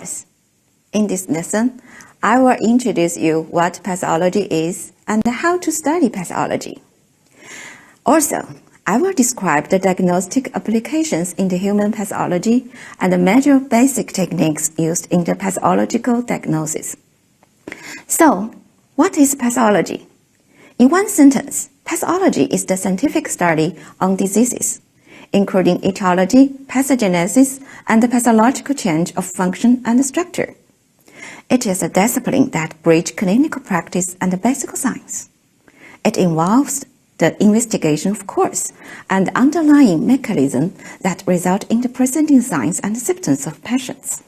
course. In this lesson, I will introduce you what pathology is and how to study pathology. Also, I will describe the diagnostic applications in the human pathology and the major basic techniques used in the pathological diagnosis. So, what is pathology? In one sentence, pathology is the scientific study on diseases, including etiology, pathogenesis, and the pathological change of function and structure. It is a discipline that bridges clinical practice and basic science. It involves the investigation of cause and underlying mechanisms that result in the presenting signs and symptoms of patients.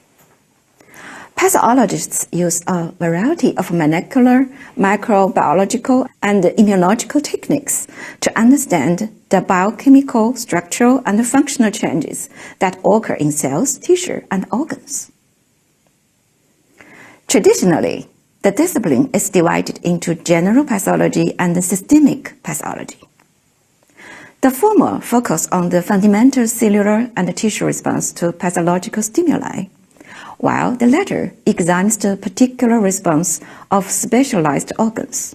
Pathologists use a variety of molecular, microbiological, and immunological techniques to understand the biochemical, structural, and functional changes that occur in cells, tissue, and organs. Traditionally, the discipline is divided into general pathology and systemic pathology. The former focuses on the fundamental cellular and tissue response to pathological stimuli, while the latter examines the particular response of specialized organs.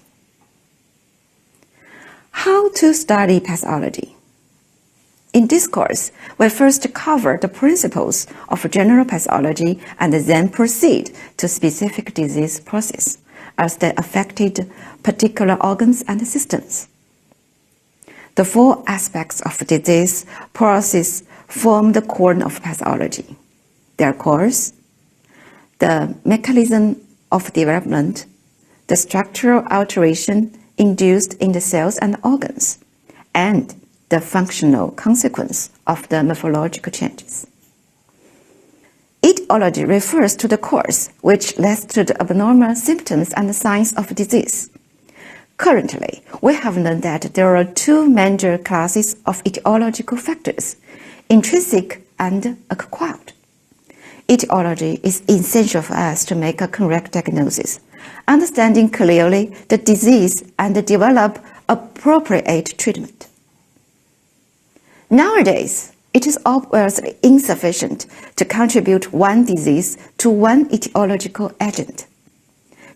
How to study pathology? In this course, we first cover the principles of general pathology and then proceed to specific disease process as they affected particular organs and systems. The four aspects of disease process form the core of pathology. Their cores: the mechanism of development, the structural alteration induced in the cells and organs, and the functional consequence of the morphological changes. Etiology refers to the cause which leads to the abnormal symptoms and signs of disease. Currently, we have learned that there are two major classes of etiological factors: intrinsic and acquired. Etiology is essential for us to make a correct diagnosis, understanding clearly the disease and develop appropriate treatment. Nowadays, it is obviously insufficient to contribute one disease to one etiological agent.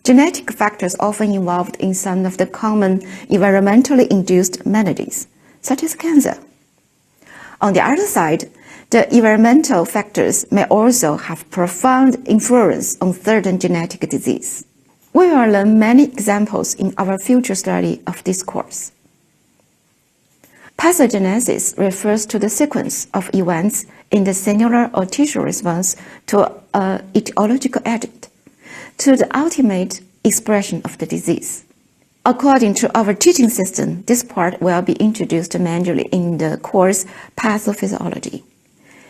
Genetic factors often involved in some of the common environmentally induced maladies, such as cancer. On the other side, the environmental factors may also have profound influence on certain genetic disease. We will learn many examples in our future study of this course. Pathogenesis refers to the sequence of events in the cellular or tissue response to an etiological agent, to the ultimate expression of the disease. According to our teaching system, this part will be introduced manually in the course Pathophysiology.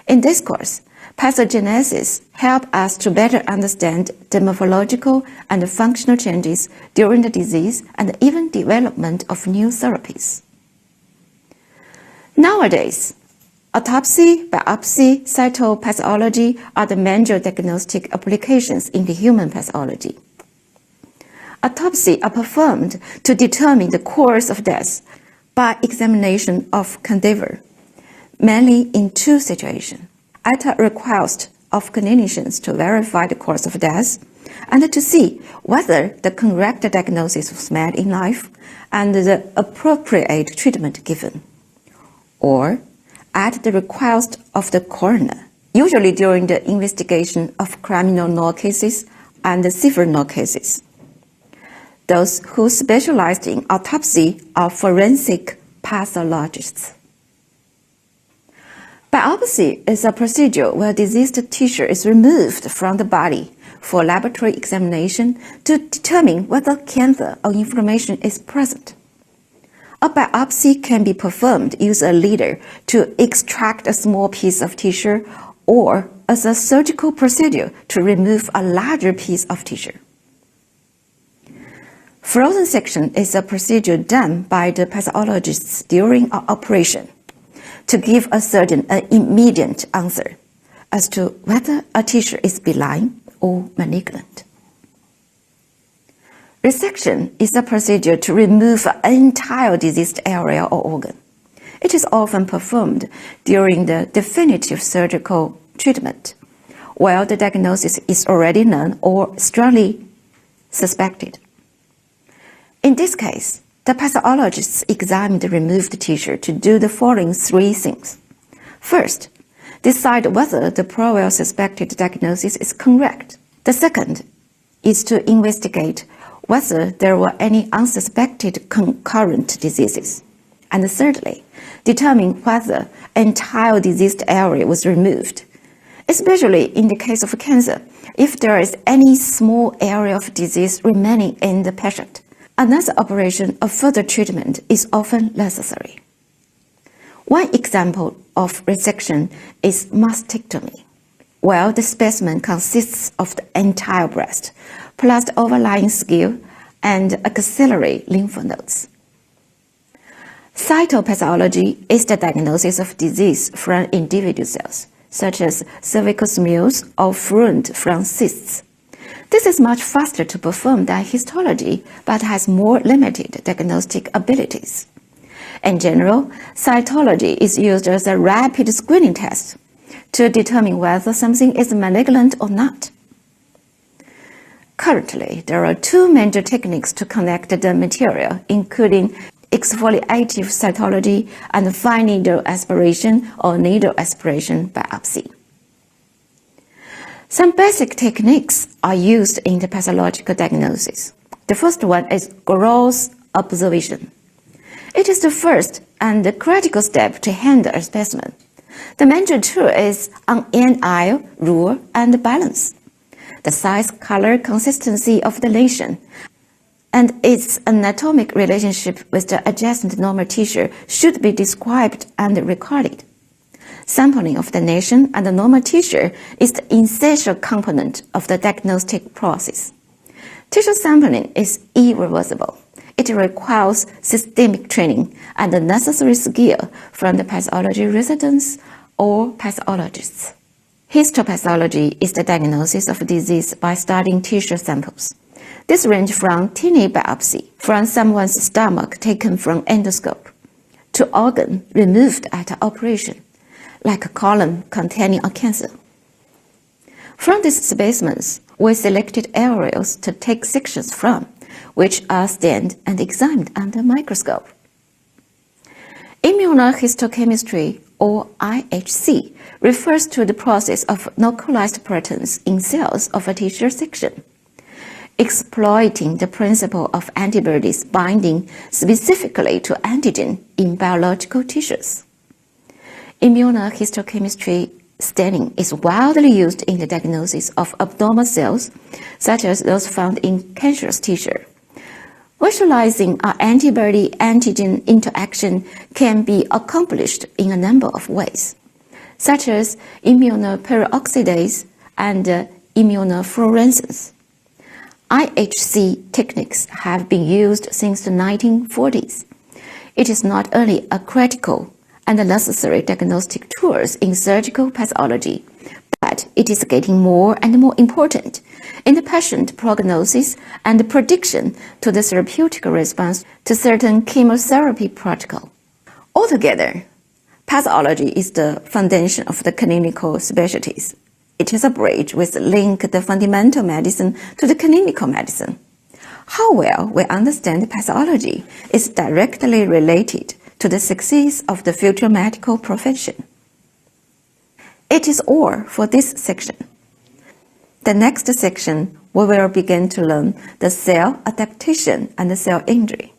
In this course, pathogenesis helps us to better understand the morphological and functional changes during the disease and even development of new therapies. Nowadays, autopsy, biopsy, cytopathology are the major diagnostic applications in the human pathology. Autopsy are performed to determine the cause of death by examination of cadaver, mainly in two situations: at a request of clinicians to verify the cause of death and to see whether the correct diagnosis was made in life and the appropriate treatment given, or at the request of the coroner, usually during the investigation of criminal law cases and civil law cases. Those who specialize in autopsy are forensic pathologists. Biopsy is a procedure where diseased tissue is removed from the body for laboratory examination to determine whether cancer or inflammation is present. A biopsy can be performed using a leader to extract a small piece of tissue or as a surgical procedure to remove a larger piece of tissue. Frozen section is a procedure done by the pathologists during an operation to give a certain immediate answer as to whether a tissue is benign or malignant. Resection is a procedure to remove an entire diseased area or organ. It is often performed during the definitive surgical treatment while the diagnosis is already known or strongly suspected. In this case, the pathologists examine the removed tissue to do the following three things. First, decide whether the prior suspected diagnosis is correct. The second is to investigate whether there were any unsuspected concurrent diseases. And thirdly, determine whether entire diseased area was removed, especially in the case of cancer, if there is any small area of disease remaining in the patient. Another operation of further treatment is often necessary. One example of resection is mastectomy, where the specimen consists of the entire breast, plus the overlying skin and axillary lymph nodes. Cytopathology is the diagnosis of disease from individual cells, such as cervical smears or fluid from cysts. This is much faster to perform than histology, but has more limited diagnostic abilities. In general, cytology is used as a rapid screening test to determine whether something is malignant or not. Currently, there are two major techniques to connect the material, including exfoliative cytology and fine needle aspiration or needle aspiration biopsy. Some basic techniques are used in the pathological diagnosis. The first one is gross observation. It is the first and the critical step to handle a specimen. The major tool is an NI rule and balance. The size, color, consistency of the lesion and its anatomic relationship with the adjacent normal tissue should be described and recorded. Sampling of the lesion and the normal tissue is the essential component of the diagnostic process. Tissue sampling is irreversible. It requires systemic training and the necessary skill from the pathology residents or pathologists. Histopathology is the diagnosis of disease by studying tissue samples. This ranges from tiny biopsy from someone's stomach taken from endoscope to organ removed at operation, like a colon containing a cancer. From these specimens, we selected areas to take sections from, which are scanned and examined under a microscope. Immunohistochemistry, or IHC, refers to the process of localized proteins in cells of a tissue section, exploiting the principle of antibodies binding specifically to antigen in biological tissues. Immunohistochemistry staining is widely used in the diagnosis of abnormal cells, such as those found in cancerous tissue. Visualizing an antibody-antigen interaction can be accomplished in a number of ways, such as immunoperoxidase and immunofluorescence. IHC techniques have been used since the 1940s. It is not only a critical and necessary diagnostic tools in surgical pathology, but it is getting more and more important in the patient prognosis and prediction to the therapeutic response to certain chemotherapy protocol. Altogether, pathology is the foundation of the clinical specialties. It is a bridge which links the fundamental medicine to the clinical medicine. How well we understand pathology is directly related to the success of the future medical profession. It is all for this section. The next section, we will begin to learn the cell adaptation and the cell injury.